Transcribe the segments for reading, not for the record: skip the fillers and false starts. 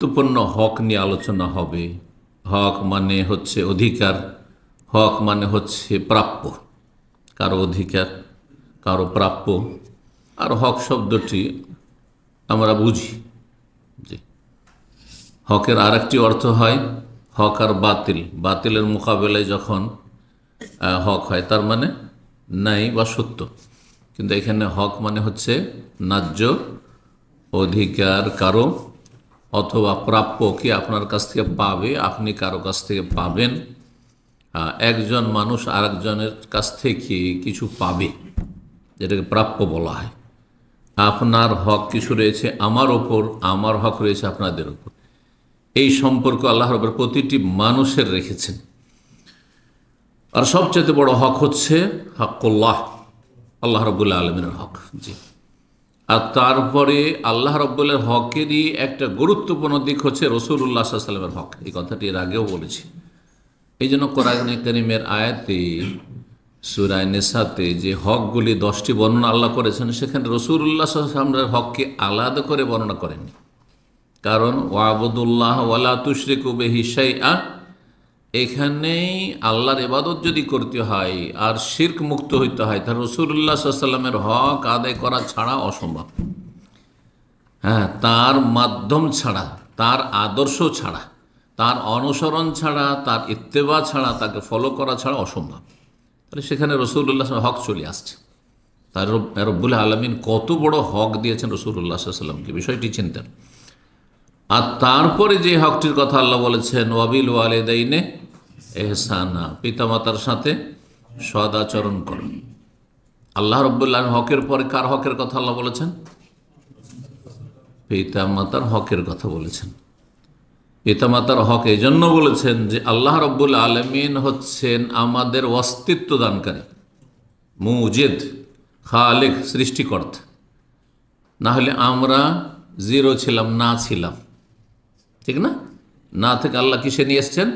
গুরুত্বপূর্ণ হক নিয়ে আলোচনা হবে। হক মানে হচ্ছে অধিকার, হক মানে হচ্ছে প্রাপ্য, কারো অধিকার কারো প্রাপ্য। আর হক শব্দটি আমরা বুঝি যে হকের আরেকটি অর্থ হয় হক আর বাতিল। বাতিলের মোকাবেলায় যখন হক হয় তার মানে ন্যায় বা সত্য, কিন্তু এখানে হক মানে হচ্ছে ন্যায্য অধিকার কারো, অথবা প্রাপ্য কি আপনার কাছ থেকে পাবে, আপনি কারো কাছ থেকে পাবেন। একজন মানুষ আরেকজনের কাছ থেকে কিছু পাবে, যেটাকে প্রাপ্য বলা হয়। আপনার হক কিছু রয়েছে আমার ওপর, আমার হক রয়েছে আপনাদের ওপর। এই সম্পর্ক আল্লাহ রাব্বুল প্রতিটি মানুষের রেখেছেন। আর সবচেয়ে বড় হক হচ্ছে হকুল্লাহ, আল্লাহ রাব্বুল আলামিনের হক। জি। আর তারপরে আল্লাহ রাব্বুলের হকেরই একটা গুরুত্বপূর্ণ দিক হচ্ছে রাসূলুল্লাহ সাল্লাল্লাহু আলাইহি ওয়াসাল্লামের হক। এই কথাটি এর আগেও বলেছি। এই জন্য কোরআনে কারীমের আয়াতে সূরা নিসাতে যে হকগুলি 10টি বর্ণনা আল্লাহ করেছেন, সেখানে রাসূলুল্লাহ সাল্লাল্লাহু আলাইহি ওয়াসাল্লামের হককে আলাদা করে বর্ণনা করেননি। কারণ ওয়াবুদুল্লাহ ওয়ালা তুশরিকু বিহি শাইআ, এখানেই আল্লাহর ইবাদত যদি করতে হয় আর শিরক মুক্ত হইতে হয়, তাহলে রাসূলুল্লাহ সাল্লাল্লাহু আলাইহি ওয়াসাল্লামের হক আদায় করা ছাড়া অসম্ভব। তার মাধ্যম ছাড়া, তার আদর্শ ছাড়া, তার অনুসরণ ছাড়া, তার ইত্তেবা ছাড়া, তাকে ফলো করা ছাড়া অসম্ভব। তাহলে সেখানে রাসূলুল্লাহ হক চলে আসছে। তার রব্বুল আলামিন কত বড় হক দিয়েছেন রাসূলুল্লাহ সাল্লাল্লাহু আলাইহি ওয়াসাল্লামকে, বিষয়টি চিন্তার। আর তারপরে যে হকটির কথা আল্লাহ বলেছেন ওয়াবিল ওয়ালিদাইনে ইহসানা, পিতামাতার সাথে সদাচরণ করুন। আল্লাহ রাব্বুল আলামিন হকের পরে কার হকের কথা আল্লাহ বলেছেন? পিতামাতার হকের কথা বলেছেন। পিতামাতার হক এই জন্য বলেছেন যে আল্লাহ রাব্বুল আলামিন হচ্ছেন আমাদের অস্তিত্ব দানকারী, মুজিদ, খালিক, সৃষ্টিকর্তা। না হলে আমরা জিরো ছিলাম, না ছিলাম, ঠিক না? না থেকে আল্লাহ কিসে নিয়ে এসছেন?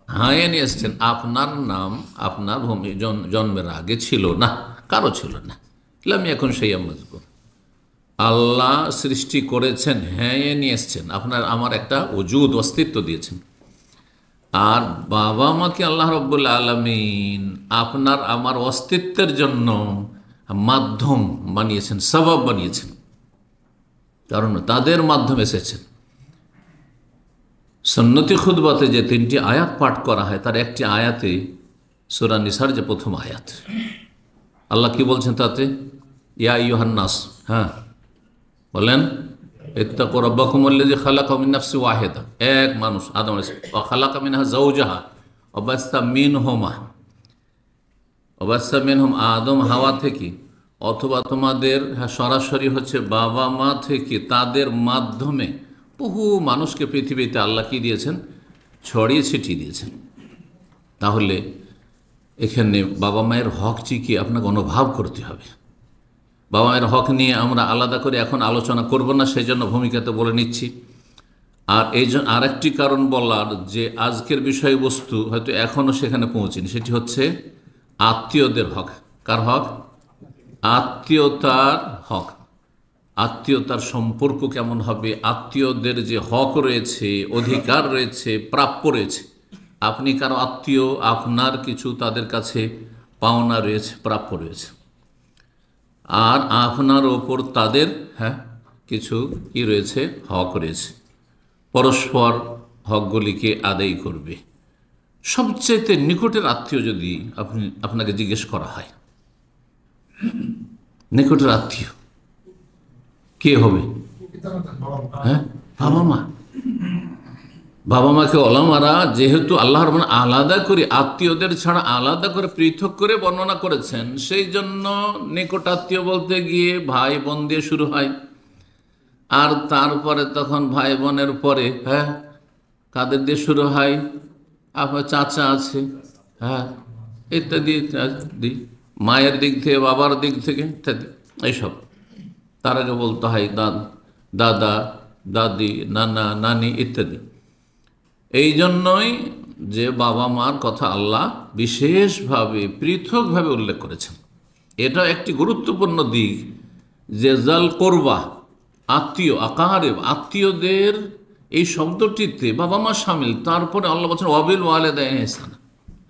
হায়ে নিয়ে এসছেন। আপনার নাম আপনার ভূমি জন্মের আগে ছিল না, কারো ছিল না। আমি এখন সেই মজবুর আল্লাহ সৃষ্টি করেছেন, হ্যাঁ নিয়ে এসছেন, আপনার আমার একটা ওজুদ, অস্তিত্ব দিয়েছেন। আর বাবা মাকে আল্লাহ রাব্বুল আলামিন আপনার আমার অস্তিত্বের জন্য মাধ্যম বানিয়েছেন, সবাব বানিয়েছেন, কারণ তাদের মাধ্যমে এসেছেন। সুন্নতি খুতবাতে যে 3টি আয়াত পাঠ করা হয়, তার একটি আয়াতে সূরা নিসার যে প্রথম আয়াত, আল্লাহ কি বলছেন তাতে? ইয়া আইয়ুহান নাস, বলেন ইত্তাকু রাব্বাকুমুল্লাযী খালাকা মিন নাফসিন ওয়াহিদা, এক মানুষ আদম আলাইহিস সালাম, ওয়া খালাকা মিনহা যাওজাহা ওয়া বাসসা মিনহুম, আদম হাওয়া থেকে, অথবা তোমাদের সরাসরি হচ্ছে বাবা মা থেকে, তাদের মাধ্যমে বহু মানুষকে পৃথিবীতে আল্লাহ কি দিয়েছেন? ছড়িয়ে ছিটিয়ে দিয়েছেন। তাহলে এখানে বাবা মায়ের হক কি আপনাকে অনুভব করতে হবে। বাবা মায়ের হক নিয়ে আমরা আলাদা করে এখন আলোচনা করব না, সেই জন্য ভূমিকাতে বলে নিচ্ছি। আর এই জন্য আরেকটি কারণ বলার, যে আজকের বিষয়বস্তু হয়তো এখনও সেখানে পৌঁছেনি, সেটি হচ্ছে আত্মীয়দের হক। কার হক? আত্মীয়তার হক। আত্মীয়তার সম্পর্ক কেমন হবে? আত্মীয়দের যে হক রয়েছে, অধিকার রয়েছে, প্রাপ্য রয়েছে। আপনি কারো আত্মীয়, আপনার কিছু তাদের কাছে পাওনা রয়েছে, প্রাপ্য রয়েছে, আর আপনার ওপর তাদের কিছু কি রয়েছে? হক রয়েছে। পরস্পর হকগুলিকে আদায় করবে। সবচেয়ে নিকটের আত্মীয় যদি আপনাকে জিজ্ঞেস করা হয়, নিকটের আত্মীয় কে হবে? বাবা মা। বাবা মাকে ওলামারা যেহেতু আল্লাহ রাব্বুল আলামিন আলাদা করে আত্মীয়দের ছাড়া আলাদা করে পৃথক করে বর্ণনা করেছেন, সেই জন্য নিকট আত্মীয় বলতে গিয়ে ভাই বোন দিয়ে শুরু হয়। আর তারপরে তখন ভাই বোনের পরে কাদের দিয়ে শুরু হয়? আপনার চাচা আছে, ইত্যাদি ইত্যাদি, মায়ের দিক থেকে, বাবার দিক থেকে ইত্যাদি, এইসব। তার আগে বলতে হয় দাদা, দাদি, নানা, নানি ইত্যাদি। এই জন্যই যে বাবা মার কথা আল্লাহ বিশেষভাবে পৃথকভাবে উল্লেখ করেছেন। এটা একটি গুরুত্বপূর্ণ দিক যে জাল কোরবা, আত্মীয়, আকারেব, আত্মীয়দের এই শব্দটিতে বাবা মা সামিল। তারপরে আল্লাহ বলছেন ওয়াবিল ওয়ালিদাইনি ইহসানা,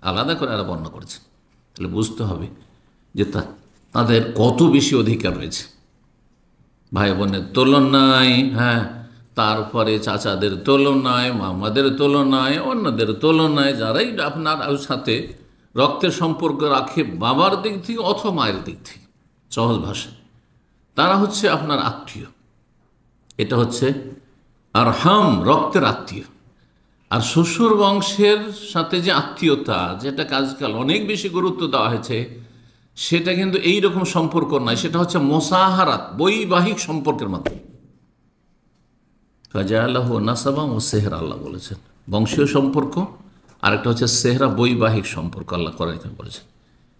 আলাদা করে আরো বর্ণনা করেছেন। তাহলে বুঝতে হবে যে তাদের কত বেশি অধিকার রয়েছে। ভাই বোনের তুলনায়, হ্যাঁ, তারপরে চাচাদের তুলনায়, মামাদের তুলনায়, অন্যদের তুলনায়, যারাই আপনার সাথে রক্তের সম্পর্ক রাখে বাবার দিক থেকে অথবা মায়ের দিক থেকে, সহজ ভাষা তারা হচ্ছে আপনার আত্মীয়। এটা হচ্ছে আরহাম, রক্তের আত্মীয়। আর শ্বশুর বংশের সাথে যে আত্মীয়তা, যেটাকে আজকাল অনেক বেশি গুরুত্ব দেওয়া হয়েছে, সেটা কিন্তু এই রকম সম্পর্ক নয়। সেটা হচ্ছে মোসাহারাত, বৈবাহিক সম্পর্কের মাধ্যমে। ফাজাআলাহু নাসাবা ও সেহরা, আল্লাহ বলেছেন বংশীয় সম্পর্ক, আরেকটা হচ্ছে সেহরা, বৈবাহিক সম্পর্ক। আল্লাহ কোরআনে বলেছেন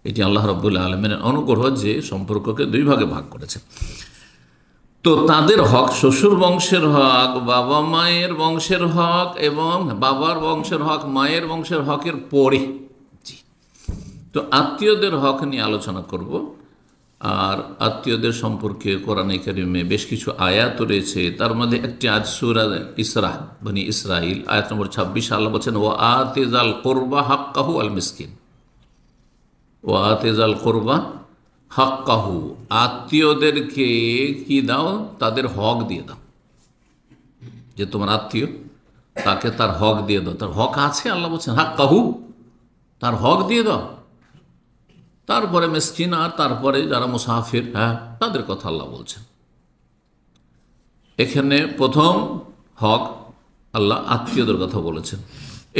এটি আল্লাহ রাব্বুল আলামিনের অনুগ্রহ যে সম্পর্ককে দুই ভাগে ভাগ করেছেন। তো তাদের হক, শ্বশুর বংশের হক, বাবা মায়ের বংশের হক, এবং বাবার বংশের হক, মায়ের বংশের হকের পরে তো আত্মীয়দের হক নিয়ে আলোচনা করব। আর আত্মীয়দের সম্পর্কে কোরআনে কারিমে বেশ কিছু আয়াত রয়েছে। তার মধ্যে একটি আয়াত সূরা ইসরা, বনি ইসরাইল, আয়াত নম্বর 26, আল্লাহ বলছেন ওয়া আতিজাল কুরবা হাক্কাহু আল মিসকিন, ওয়া আতিজাল কুরবা হাক্কাহু, আত্মীয়দেরকে কি দাও, তাদের হক দিয়ে দাও। যে তোমার আত্মীয়, তাকে তার হক দিয়ে দাও। তার হক আছে, আল্লাহ বলছেন হাক্কাহু, তার হক দিয়ে দাও। তারপরে মিসকিন, আর তারপরে যারা মুসাফির, হ্যাঁ, তাদের কথা আল্লাহ বলছেন। এখানে প্রথম হক আল্লাহ আত্মীয়দের কথা বলেছেন।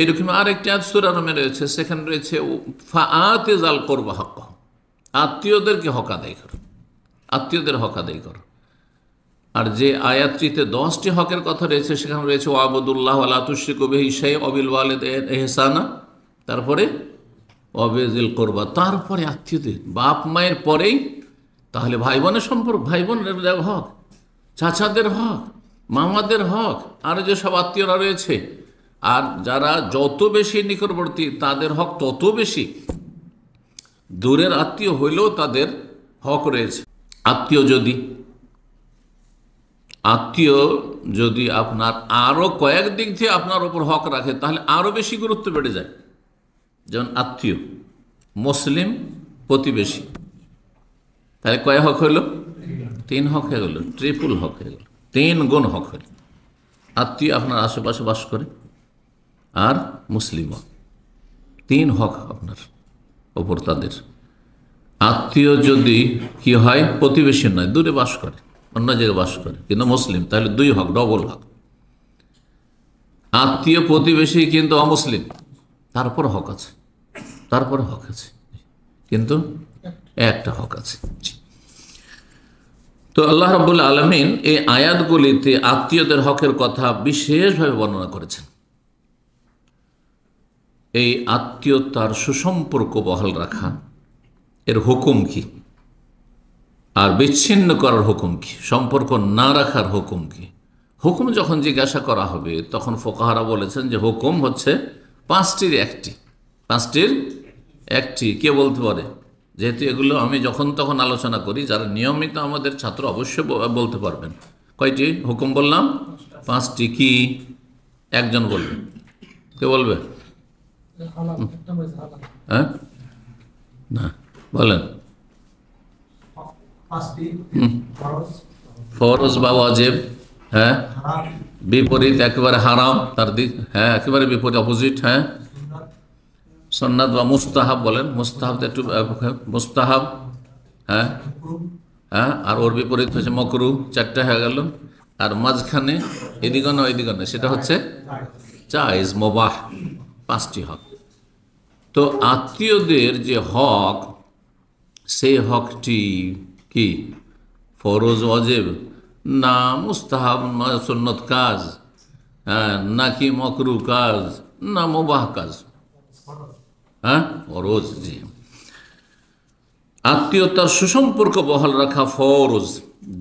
এইরকম আরেকটি আয়াত সূরা রুমে রয়েছে, সেখানে রয়েছে ফাআতিজাল কুরবা হাক্কাহু, আত্মীয়দেরকে হক আদায় করো, আত্মীয়দের হক আদায় করো। আর যে আয়াতটিতে 10টি হকের কথা রয়েছে, সেখানে রয়েছে ওয়াবুদুল্লাহ ওয়া লা তুশরিকু বিহি শাইআন ওয়া বিল ওয়ালিদাইনি ইহসানা, তারপরে ওয়াবিজিল কুরবা, তারপরে আত্মীয়দের, বাপ মায়ের পরেই তাহলে ভাই বোনের সম্পর্ক, ভাই বোনের হক, চাচাদের হক, মামাদের হক, আর যেসব আত্মীয়রা রয়েছে। আর যারা যত বেশি নিকটবর্তী তাদের হক তত বেশি, দূরের আত্মীয় হইলেও তাদের হক রয়েছে। আত্মীয় যদি আপনার আরো কয়েক দিক থেকে আপনার উপর হক রাখে, তাহলে আরো বেশি গুরুত্ব বেড়ে যায়। যেমন আত্মীয়, মুসলিম, প্রতিবেশী, তাহলে কয় হক হইল? 3 হক হয়ে গেল, ট্রিপল হক হয়ে গেল, 3 গুণ হক হইল। আত্মীয় আপনার আশেপাশে বাস করে, আর মুসলিমও, 3 হক আপনার ওপর তাদের। আত্মীয় যদি কি হয়, প্রতিবেশী নয়, দূরে বাস করে, অন্য জায়গায় বাস করে, কিন্তু মুসলিম, তাহলে 2 হক, ডবল হক। আত্মীয় প্রতিবেশী কিন্তু অমুসলিম, তারপর হক আছে, তারপরে হক আছে, কিন্তু একটা হক আছে। তো আল্লাহ রাব্বুল আলামিন এই আয়াতগুলিতে আত্মীয়দের হকের কথা বিশেষভাবে বর্ণনা করেছেন। এই আত্মীয়তার সুসম্পর্ক বহাল রাখা এর হুকুম কি, আর বিচ্ছিন্ন করার হুকুম কি, সম্পর্ক না রাখার হুকুম কি। হুকুম যখন জিজ্ঞাসা করা হবে, তখন ফুকাহারা বলেছেন যে হুকুম হচ্ছে 5টির একটি, 5টির একটি। কে বলতে পারে? যেহেতু এগুলো আমি যখন তখন আলোচনা করি, যারা নিয়মিত আমাদের ছাত্র অবশ্যই বলতে পারবেন। কয়টি হুকুম বললাম? 5টি। কি একজন বলবে? কে বলবে? হ্যাঁ, না বলেন। ফরজ বা ওয়াজিব, হ্যাঁ, বিপরীত একেবারে হারাম, তার দিক, হ্যাঁ, একেবারে বিপরীত, অপোজিট, হ্যাঁ, সুন্নাত বা মুস্তাহাব বলেন, মুস্তাহাব একটু, মুস্তাহাব, হ্যাঁ, হ্যাঁ, আর ওর বিপরীত হচ্ছে মকরু, 4টা হয়ে গেল। আর মাঝখানে এদিকে না ওইদিকে না, সেটা হচ্ছে জায়েজ, মুবাহ, 5টি হক। তো আত্মীয়দের যে হক, সেই হকটি কি ফরজ ওয়াজিব, না মুস্তাহাব, না সুন্নত কাজ, হ্যাঁ, নাকি মকরু কাজ, না মুবাহ কাজ? হ্যাঁ, ফরজ। জি, আত্মীয়তার সুসম্পর্ক বহাল রাখা ফরজ।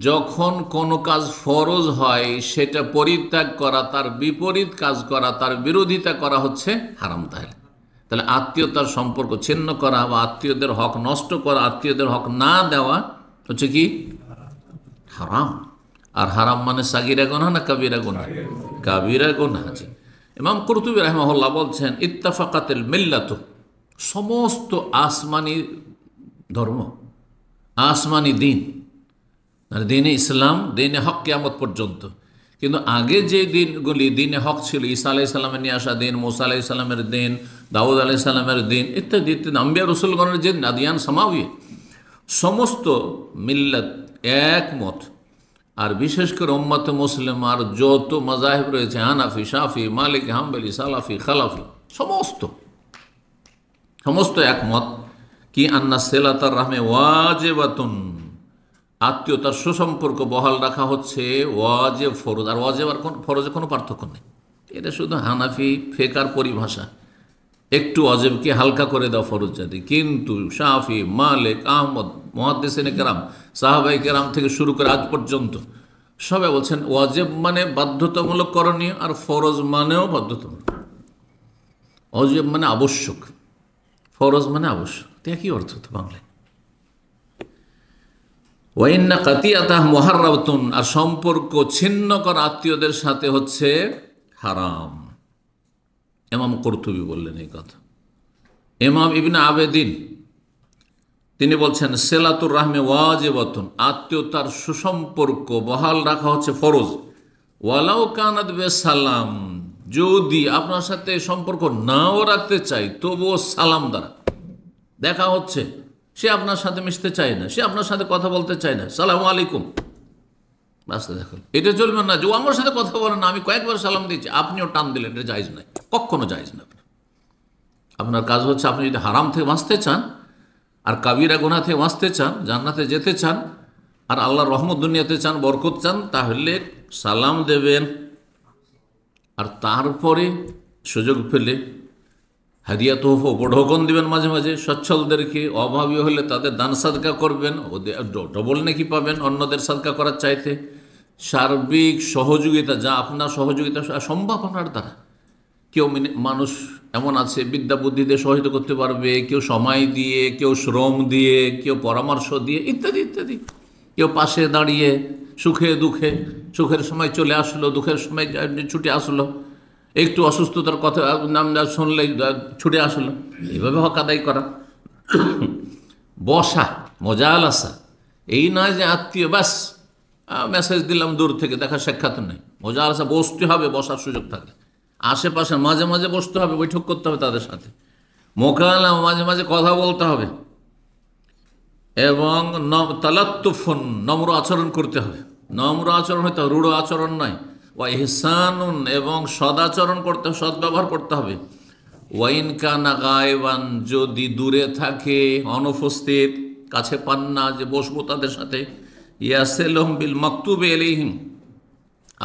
যখন কোনো কাজ ফরজ হয়, সেটা পরিত্যাগ করা, তার বিপরীত কাজ করা, তার বিরোধিতা করা হচ্ছে হারাম। তাহলে আত্মীয়তার সম্পর্ক ছিন্ন করা বা আত্মীয়দের হক নষ্ট করা, আত্মীয়দের হক না দেওয়া হচ্ছে কি হারাম। আর হারাম মানে সাগিরা গুনাহ না কাবিরা গুনাহ? কাবিরা গুনাহ। ইমাম কুরতুবী রাহিমাহুল্লাহ বলছেন ইত্তাফাকাতিল মিল্লাত, সমস্ত আসমানি ধর্ম, আসমানি দিন, মানে দিনে ইসলাম, দিনে হক কিয়ামত পর্যন্ত। কিন্তু আগে যে দিনগুলি দিনে হক ছিল, ঈসা আলাইহিস সালামের নিয়ে আসা দিন, মুসা আলাইহিস সালামের দিন, দাউদ আলাইহিস সালামের দিন ইত্যাদি ইত্যাদি, আম্বিয়া রসুলগণের যে আদিয়ান সামাউই, সমস্ত মিল্লাত একমত। আর বিশেষ করে উম্মতে মুসলিম আর যত মাযাহিব রয়েছে, হানাফি, শাফি, মালিকি, হাম্বলি, সালাফি, খালাফি, সমস্ত একমত কি আন্না সিলাতার রাহমে ওয়াজিবাতুন, আত্মীয়তার সুসম্পর্ক বহাল রাখা হচ্ছে ওয়াজিব, ফরজ। আর ওয়াজিব আর ফরজে কোনো পার্থক্য নেই। এটা শুধু হানাফি ফেকার পরিভাষা, একটু ওয়াজিবকে হালকা করে দাও ফরজ জাতি। কিন্তু শাফি, মালিক, আহমদ, মুহাদ্দিসিনে কেরাম, সাহাবায়ে কেরাম থেকে শুরু করে আজ পর্যন্ত সবাই বলছেন ওয়াজিব মানে বাধ্যতামূলক করণীয়, আর ফরজ মানেও বাধ্যতামূলক। ওয়াজিব মানে আবশ্যক, ফরজ মানে আবশ্যক। একই অর্থ তো বাংলায়। ওয়াইন্না কাতিয়াতাহ মুহাররামাতুন, আর সম্পর্ক ছিন্ন করা আত্মীয়দের সাথে হচ্ছে হারাম। ইমাম কুরতুবী বললেন এই কথা। ইমাম ইবনে আবেদিন তিনি বলছেন সিলাতুর রাহমে ওয়াজিবাতুন, আত্মীয়তার সুসম্পর্ক বহাল রাখা হচ্ছে ফরজ। ওয়ালাউ কানাত বিসালাম, যদি আপনার সাথে সম্পর্ক নাও রাখতে চাই তবুও সালাম দ্বারা, দেখা হচ্ছে, সে আপনার সাথে মিশতে চায় না, সে আপনার সাথে কথা বলতে চায় না, সালামু আলাইকুম, রাস্তা দেখুন। এটা চলবে না যে ও আমার সাথে কথা বলে না, আমি কয়েকবার সালাম দিচ্ছি, আপনিও টান দিলেন, এটা জায়েজ নাই, কখনো জায়েজ না। আপনার কাজ হচ্ছে, আপনি যদি হারাম থেকে বাঁচতে চান আর কাবিরা গুনাহ থেকে বাঁচতে চান, জান্নাতে যেতে চান আর আল্লাহর রহমত দুনিয়াতে চান, বরকত চান, তাহলে সালাম দেবেন। আর তারপরে সুযোগ পেলে হাদিয়া তোহফা উপঢৌকন দিবেন, মাঝে মাঝে সচ্ছলদেরকে, অভাবী হলে তাদের দান সাদকা করবেন, ওদের ডবল নেকি পাবেন অন্যদের সাদকা করার চাইতে। সার্বিক সহযোগিতা, যা আপনার সহযোগিতা সম্ভব আপনার দ্বারা। কেউ মানুষ এমন আছে বিদ্যা বুদ্ধি দিয়ে সহায়তা করতে পারবে, কেউ সময় দিয়ে, কেউ শ্রম দিয়ে, কেউ পরামর্শ দিয়ে, ইত্যাদি ইত্যাদি। কেউ পাশে দাঁড়িয়ে সুখে দুঃখে, সুখের সময় চলে আসলো, দুঃখের সময় ছুটে আসলো, একটু অসুস্থতার কথা নাম শুনলে ছুটে আসলো, এইভাবে হক আদায় করা। বসা, মোজালাসা, এই নয় যে আত্মীয় ব্যাস মেসেজ দিলাম দূর থেকে, দেখা সাক্ষাৎ নেই। মোজালাসা, বসতে হবে, বসার সুযোগ থাকলে আশেপাশে মাঝে মাঝে বসতে হবে, বৈঠক করতে হবে তাদের সাথে, মোকালাম, মাঝে মাঝে কথা বলতে হবে, এবং তালাত্তুফুন, নম্র আচরণ করতে হবে। নম্র আচরণ হইতে হবে, রূঢ় আচরণ নয়। ওয়া ইহসানুন, এবং সদাচরণ করতে, সদ্ব্যবহার করতে হবে। ওয়াইন কানা গায়বান, যদি দূরে থাকে, অনুপস্থিত, কাছে পান না যে বসবো তাদের সাথে, ইয়াসিলুহুম বিল মাকতুবি আলাইহিম,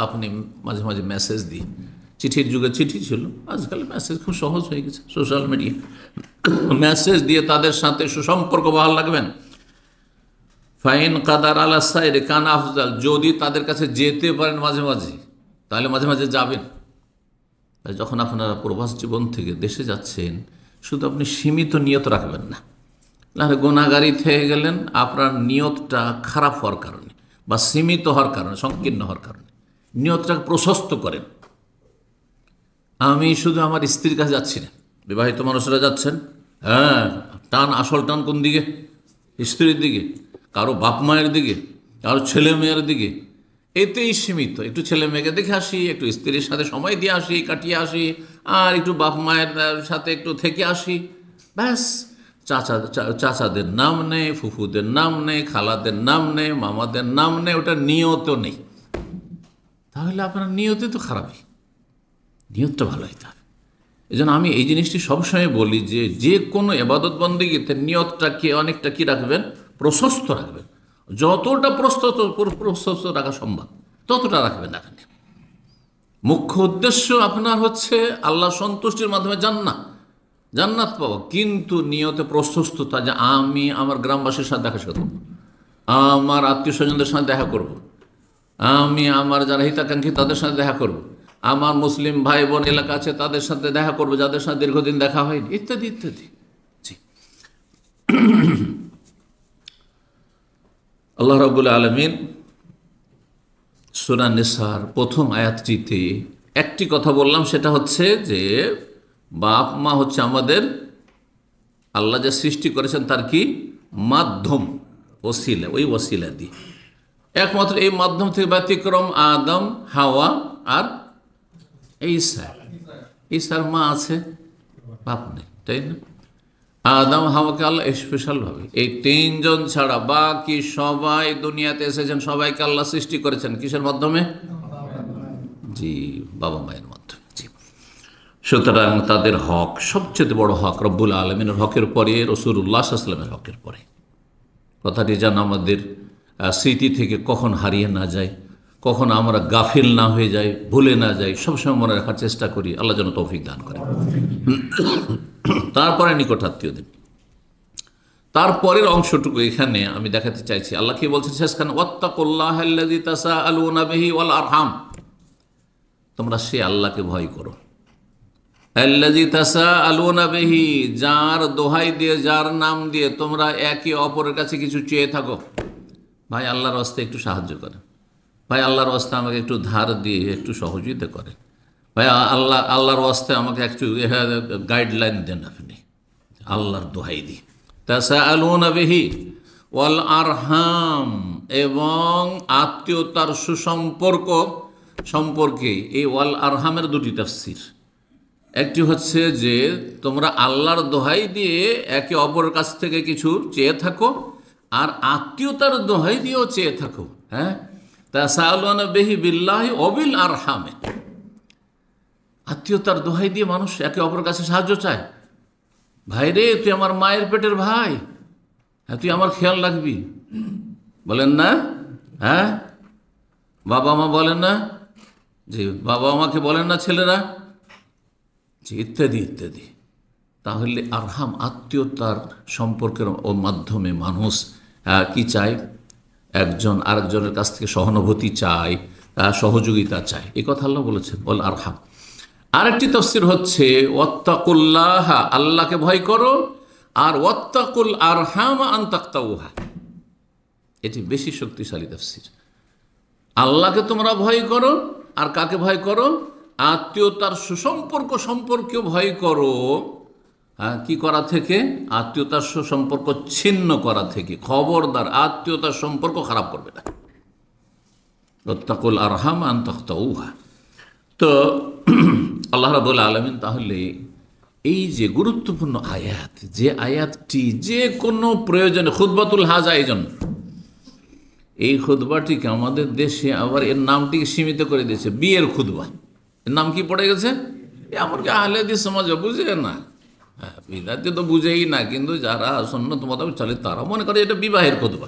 আপনি মাঝে মাঝে মেসেজ দিন। চিঠির যুগে চিঠি ছিল, আজকাল মেসেজ খুব সহজ হয়ে গেছে, সোশ্যাল মিডিয়া, মেসেজ দিয়ে তাদের সাথে সুসম্পর্ক বহাল রাখবেন। ফাইন কাদার আলা সাইরে কান আফজাল, যদি তাদের কাছে যেতে পারেন মাঝে মাঝে, তাহলে মাঝে মাঝে যাবেন। যখন আপনারা প্রবাস জীবন থেকে দেশে যাচ্ছেন, শুধু আপনি সীমিত নিয়ত রাখবেন না, নাহলে গুনাহগারী থেকে গেলেন আপনার নিয়তটা খারাপ হওয়ার কারণে, বা সীমিত হওয়ার কারণে, সংকীর্ণ হওয়ার কারণে। নিয়তটাকে প্রশস্ত করেন। আমি শুধু আমার স্ত্রীর কাছে যাচ্ছি না, বিবাহিত মানুষরা যাচ্ছেন, হ্যাঁ, টান, আসল টান কোন দিকে? স্ত্রীর দিকে, কারো বাপ মায়ের দিকে, কারো ছেলে মেয়ের দিকে, এতেই সীমিত। একটু ছেলে মেয়েকে দেখে আসি, একটু স্ত্রীর সাথে সময় দিয়ে আসি, কাটিয়ে আসি, আর একটু বাপ মায়ের সাথে একটু থেকে আসি, ব্যাস। চাচাদের নাম নেই, ফুফুদের নাম নেই, খালাদের নাম নেই, মামাদের নাম নেই, ওটা নিয়ত নেই। তাহলে আপনার নিয়তে তো খারাপই, নিয়তটা ভালো হইতে হবে। এই জন্য আমি এই জিনিসটি সবসময় বলি যে যে কোনো এবাদত বন্দেগীতে নিয়তটাকে অনেকটা কি রাখবেন? প্রশস্ত রাখবেন। যতটা প্রশস্ত রাখা সম্ভব ততটা রাখবেন। এখানে মুখ্য উদ্দেশ্য আপনার হচ্ছে আল্লাহ সন্তুষ্টির মাধ্যমে জান্নাত পাওয়া, কিন্তু নিয়তে প্রশস্ততা, যে আমি আমার গ্রামবাসীর সাথে দেখা করব, আমার আত্মীয় স্বজনদের সাথে দেখা করব, আমি আমার যারা হিতাকাঙ্ক্ষী তাদের সাথে দেখা করব, আমার মুসলিম ভাই বোন এলাকা আছে তাদের সাথে দেখা করব, যাদের সাথে দীর্ঘদিন দেখা হয়নি, ইত্যাদি ইত্যাদি। জি, আল্লাহ রাব্বুল আলামিন সূরা নিসার প্রথম আয়াতটিতে একটি কথা বললাম, সেটা হচ্ছে যে বাপ মা হচ্ছে আমাদের আল্লাহ যে সৃষ্টি করেছেন তার কি মাধ্যম, ওসিলা, ওই ওসিলা দিয়ে একমাত্র এই মাধ্যম থেকে ব্যতিক্রম আদম, হাওয়া আর ঈসা। ঈসার মা আছে, বাপ নেই, তাই না? আদম হাওয়াকে আল্লাহ স্পেশালভাবে এই তিনজন ছাড়া বাকি সবাই দুনিয়াতে এসেছেন, সবাইকে আল্লাহ সৃষ্টি করেছেন কিসের মাধ্যমে? জি, বাবা মায়ের মাধ্যমে। জি, সুতরাং তাদের হক সবচেয়ে বড় হক রব্বুল আলমিনের হকের পরে রাসূলুল্লাহ সাল্লাল্লাহু আলাইহি ওয়াসাল্লামের হকের পরে। কথাটি যেন আমাদের স্মৃতি থেকে কখন হারিয়ে না যায়, কখন আমরা গাফিল না হয়ে যাই, ভুলে না যাই, সবসময় মনে রাখার চেষ্টা করি। আল্লাহ যেন তৌফিক দান করে। তারপরে নিকটাত্মীয়দের, তারপরের অংশটুকু এখানে আমি দেখাতে চাইছি। আল্লাহ কি বলছেন শেষখানে? ওয়াত্তাকুল্লাহাল্লাযী তাসাআলুনা বিহি ওয়াল আরহাম, তোমরা সে আল্লাহকে ভয় করো। আল্লাযী তাসাআলুনা বিহি, যার দোহাই দিয়ে, যার নাম দিয়ে তোমরা একে অপরের কাছে কিছু চেয়ে থাকো। ভাই আল্লাহর রাস্তায় একটু সাহায্য করেন, ভাই আল্লাহর রাস্তায় আমাকে একটু ধার দিয়ে একটু সহযোগিতা করেন, ভাই আল্লাহর রাস্তায় আমাকে একটু গাইডলাইন দেন আপনি, আল্লাহর দোহাই দিয়ে। তাসাআলুনা বিহি ওয়াল আরহাম, এবং আত্মীয়তার সুসম্পর্ক সম্পর্কে এই ওয়াল আরহামের দুটি তাফসীর। একটি হচ্ছে যে তোমরা আল্লাহর দোহাই দিয়ে একে অপরের কাছ থেকে কিছু চেয়ে থাকো, আর আত্মীয়তার দোহাই দিয়েও চেয়ে থাকো। হ্যাঁ, তাসাআলুনা বিহি বিল্লাহি ওয়া বিল আরহামে, আত্মীয়তার দোহাই দিয়ে মানুষ একে অপরের কাছে সাহায্য চায়। ভাই রে, তুই আমার মায়ের পেটের ভাই, হ্যাঁ তুই আমার খেয়াল রাখবি, বলেন না? হ্যাঁ, বাবা মা বলেন না? যে বাবা মাকে বলেন না ছেলেরা? যে ইত্যাদি ইত্যাদি। তাহলে আরহাম, আত্মীয়তার সম্পর্কের মাধ্যমে মানুষ কি চায়? একজন আরেকজনের কাছ থেকে সহানুভূতি চায়, সহযোগিতা চায়। এই কথা আল্লাহ বলেছেন, বল আরহাম। আরেকটি তাফসীর হচ্ছে ওয়াত্তাকুল্লাহ, আল্লাহকে ভয় করো, আর ওয়াত্তাকুল আরহাম আন তাকতাউহা, এটি বেশি শক্তিশালী তাফসীর। আল্লাহকে তোমরা ভয় করো, আর কাকে ভয় করো? আত্মীয়তার সুসম্পর্ক সম্পর্কেও ভয় করো। কি করা থেকে? আত্মীয়তার সুসম্পর্ক ছিন্ন করা থেকে। খবরদার, আত্মীয়তার সম্পর্ক খারাপ করবে না। ওয়াত্তাকুল আরহাম আন তাকতাউহা। তো আল্লাহ রাব্বুল আলামিন তাহলে এই যে গুরুত্বপূর্ণ আয়াত, যে আয়াতটি যে কোনো প্রয়োজনে, খুতবাতুল হাজা, এই খুতবাটিকে আমাদের দেশে আবার এর নামটিকে সীমিত করে দিয়েছে, বিয়ের খুতবা। এর নাম কি পড়ে গেছে? এমনকি আহলে হাদিস সমাজ বুঝে না, হ্যাঁ বিদাতি তো বুঝেই না, কিন্তু যারা সুন্নাত মোতাবেক চলে তারা মনে করে এটা বিবাহের খুতবা।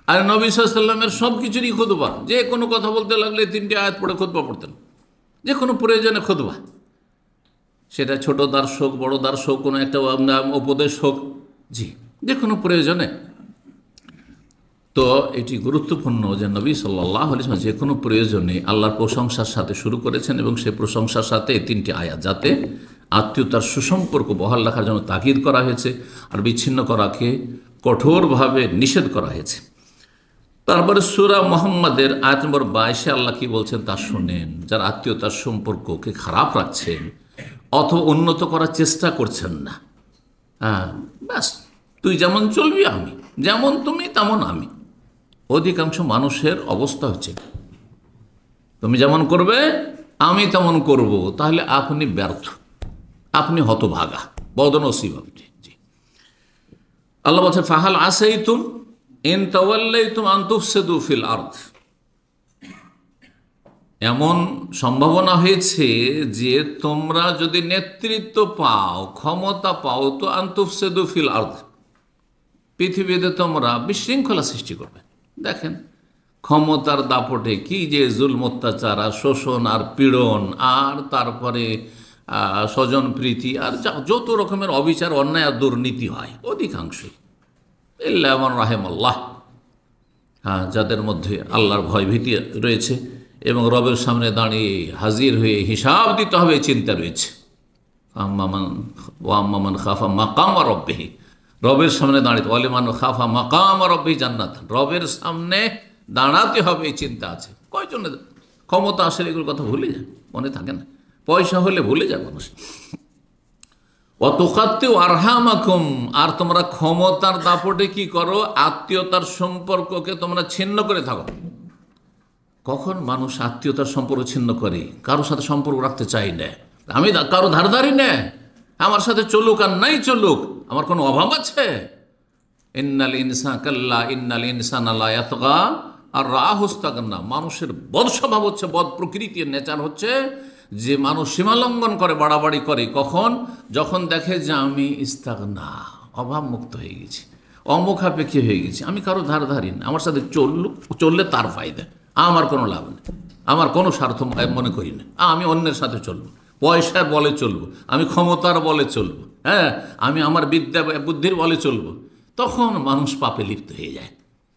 আর নবী সাল্লাল্লাহু আলাইহি ওয়াসাল্লামের সব কিছুরই খুতবা, যে কোনো কথা বলতে লাগলে 3টি আয়াত পড়ে খুতবা পড়তেন, যে কোনো প্রয়োজনে খুতবা, সেটা ছোট দার্স হোক, বড় দার্স হোক, কোনো একটা উপদেশ হোক, জি যে কোনো প্রয়োজনে। তো এটি গুরুত্বপূর্ণ যে নবী সাল্লাল্লাহু আলাইহি ওয়াসাল্লাম যে কোনো প্রয়োজনে আল্লাহর প্রশংসার সাথে শুরু করেছেন, এবং সেই প্রশংসার সাথে এই 3টি আয়াত, যাতে আত্মীয়তার সুসম্পর্ক বহাল রাখার জন্য তাকিদ করা হয়েছে, আর বিচ্ছিন্ন করাকে কঠোরভাবে নিষেধ করা হয়েছে। তারপরে সূরা মুহাম্মাদের আয়াত নম্বর 22-এ আল্লাহ কি বলছেন তা শুনেন। যারা আত্মীয়তার সম্পর্ককে খারাপ রাখছেন অথবা উন্নত করার চেষ্টা করছেন না, হ্যাঁ ব্যাস তুই যেমন চলবি আমি, যেমন তুমি তেমন আমি। অধিকাংশ মানুষের অবস্থা হচ্ছে তুমি যেমন করবে আমি তেমন করব, তাহলে আপনি ব্যর্থ, আপনি হতভাগা, বদনসিব আপনি। জি, আল্লাহ বলছেন ফাহাল আসাইতুম ইন তাওয়াল্লাইতুম আন তুফসিদু ফিল আরদ, এমন সম্ভাবনা হয়েছে যে তোমরা যদি নেতৃত্ব পাও, ক্ষমতা পাও, তো আন তুফসিদু ফিল আরদ, পৃথিবীতে তোমরা বিশৃঙ্খলা সৃষ্টি করবে। দেখেন ক্ষমতার দাপটে কি যে জুলম, অত্যাচার আর শোষণ আর পীড়ন, আর তারপরে স্বজন প্রীতি, আর যত রকমের অবিচার, অন্যায় আর দুর্নীতি হয় অধিকাংশই। ইল্লা মান রাহিমাল্লাহ, হ্যাঁ যাদের মধ্যে আল্লাহর ভয় ভীতি রয়েছে এবং রবের সামনে দাঁড়িয়ে হাজির হয়ে হিসাব দিতে হবে চিন্তা রয়েছে। আম্মামান খাফা মাকাম রব্বিহি, রবের সামনে দাঁড়িয়ে, ওয়ালিমান খাফা মাকাম রব্বিহি জান্নাত, রবের সামনে দাঁড়াতে হবে এই চিন্তা আছে। কয়জনের ক্ষমতা আসলে এগুলোর কথা ভুলে যায়, মনে থাকে না। পয়সা হলে ভুলে যায় মানুষ। ওয়াতুকাত্তিউ আরহামাকুম, আর তোমরা ক্ষমতার দাপটে কি করো, আত্মীয়তার সম্পর্ককে তোমরা ছিন্ন করে থাকো। কখন মানুষ আত্মীয়তার সম্পর্ক ছিন্ন করে? কারোর সাথে সম্পর্ক রাখতে চাই না, আমি কারো ধারধারি না, আমার সাথে চলুক আর নাই চলুক, আমার কোনো অভাব আছে? ইন্নাল ইনসান কাল্লা ইন্নাল ইনসানা লা ইয়াতগা আর রাআহু ইসতাগনা। মানুষের বদ স্বভাব হচ্ছে, বদ প্রকৃতির নেচার হচ্ছে যে মানুষ সীমালঙ্ঘন করে, বাড়াবাড়ি করে। কখন? যখন দেখে যে আমি ইস্তাগনা, অভাব মুক্ত হয়ে গেছি, অমুখাপেক্ষী হয়ে গেছি, আমি কারো ধারধারি না, আমার সাথে চললে তার ফায়দা, আমার কোনো লাভ নেই, আমার কোনো স্বার্থ মনে করি না, আমি অন্যের সাথে চলবো, পয়সার বলে চলবো, আমি ক্ষমতার বলে চলবো, হ্যাঁ, আমি আমার বিদ্যা বুদ্ধির বলে চলবো। তখন মানুষ পাপে লিপ্ত হয়ে যায়,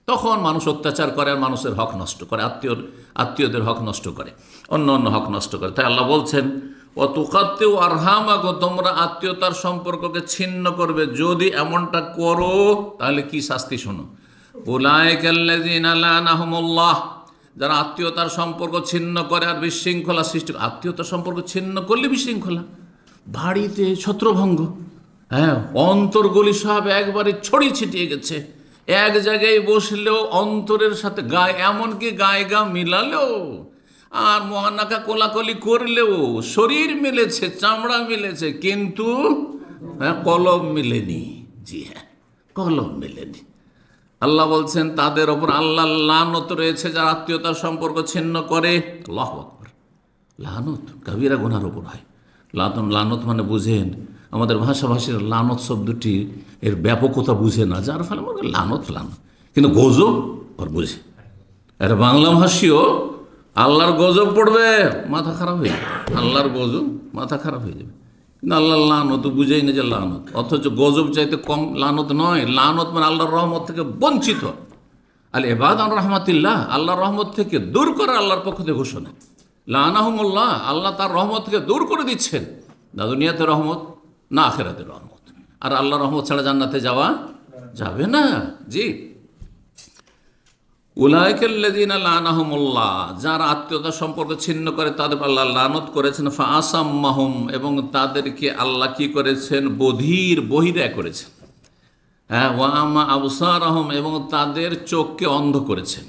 তখন মানুষ অত্যাচার করে আর মানুষের হক নষ্ট করে, আত্মীয়দের হক নষ্ট করে, অন্য অন্য হক নষ্ট করে। তাই আল্লাহ বলছেন ওয়াতুকাত্তিউ আরহামাকুম, তোমরা আত্মীয়তার সম্পর্ককে ছিন্ন করবে। যদি এমনটা করো তাহলে কি শাস্তি শোনো। উলাইকাল্লাযীনা লানাহুমুল্লাহ, যারা আত্মীয়তার সম্পর্ক ছিন্ন করে আর বিশৃঙ্খলা সৃষ্টি। আত্মীয়তার সম্পর্ক ছিন্ন করলে বিশৃঙ্খলা, বাড়িতে ছত্রভঙ্গ, হ্যাঁ, অন্তরগুলি সব একবারে ছড়িয়ে ছিটিয়ে গেছে, এক জায়গায় বসলেও অন্তরের সাথে গায়ে, এমনকি গায়ে গা মিলালেও আর মহানাকা কোলাকলি করলেও শরীর মিলেছে, চামড়া মিলেছে, কিন্তু কলম মিলেনি। জি হ্যাঁ, কলম মিলেনি। আল্লাহ বলছেন তাদের ওপর আল্লাহ লানত রয়েছে যারা আত্মীয়তার সম্পর্ক ছিন্ন করে। আল্লাহু আকবার। লানত কবিরা গুনার ওপর হয়। লানত মানে বুঝেন, আমাদের ভাষাভাষীর লানত শব্দটি এর ব্যাপকতা বুঝে না, যার ফলে মনে লানত, কিন্তু গজব ওর বুঝে। একটা বাংলা ভাষীও আল্লাহর গজব পড়বে, মাথা খারাপ হয়ে যাবে, আল্লাহর গজব, মাথা খারাপ হয়ে যাবে। কিন্তু আল্লাহর লানত বুঝেই না যে লানত, অথচ গজব চাইতে কম লানত নয়। লানত মানে আল্লাহর রহমত থেকে বঞ্চিত, আল ইবাদ আন রাহমাতিল্লাহ, আল্লাহর রহমত থেকে দূর করা আল্লাহর পক্ষ থেকে ঘোষণা। লানাহুমুল্লাহ, আল্লাহ তার রহমত থেকে দূর করে দিচ্ছেন, না দুনিয়াতে রহমত না আখিরাতে রহমত। আর আল্লাহর রহমত ছাড়া জান্নাতে যাওয়া যাবে না। জি, উলাইকাল্লাযীনা লানাহুমুল্লাহ, যারা আত্মীয়তার সম্পর্ক ছিন্ন করে তাদের আল্লাহ লানত করেছেন। ফাআসাম্মাহুম, এবং তাদেরকে আল্লাহ কি করেছেন, বহিরা করেছেন। হ্যাঁ, ওয়া আমা আবসারাহুম, এবং তাদের চোখকে অন্ধ করেছেন,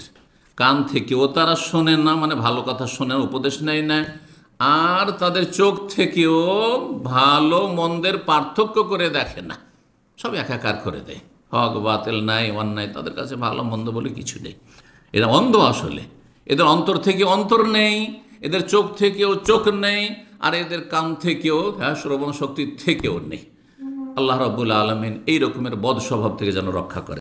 কান থেকেও তারা শোনে না, মানে ভালো কথা শোনে, উপদেশ নেয় না, আর তাদের চোখ থেকেও ভালো মন্দের পার্থক্য করে দেখে না, সব একাকার করে দেয়, হক বাতিল নাই, অন্যায়, তাদের কাছে ভালো মন্দ বলে কিছু নেই। এরা অন্ধ, আসলে এদের অন্তর থেকে অন্তর নেই, এদের চোখ থেকেও চোখ নেই, আর এদের কান থেকেও, হ্যাঁ, শ্রবণ শক্তি থেকেও নেই। আল্লাহ রাব্বুল আলামিন এই রকমের বদ স্বভাব থেকে যেন রক্ষা করে।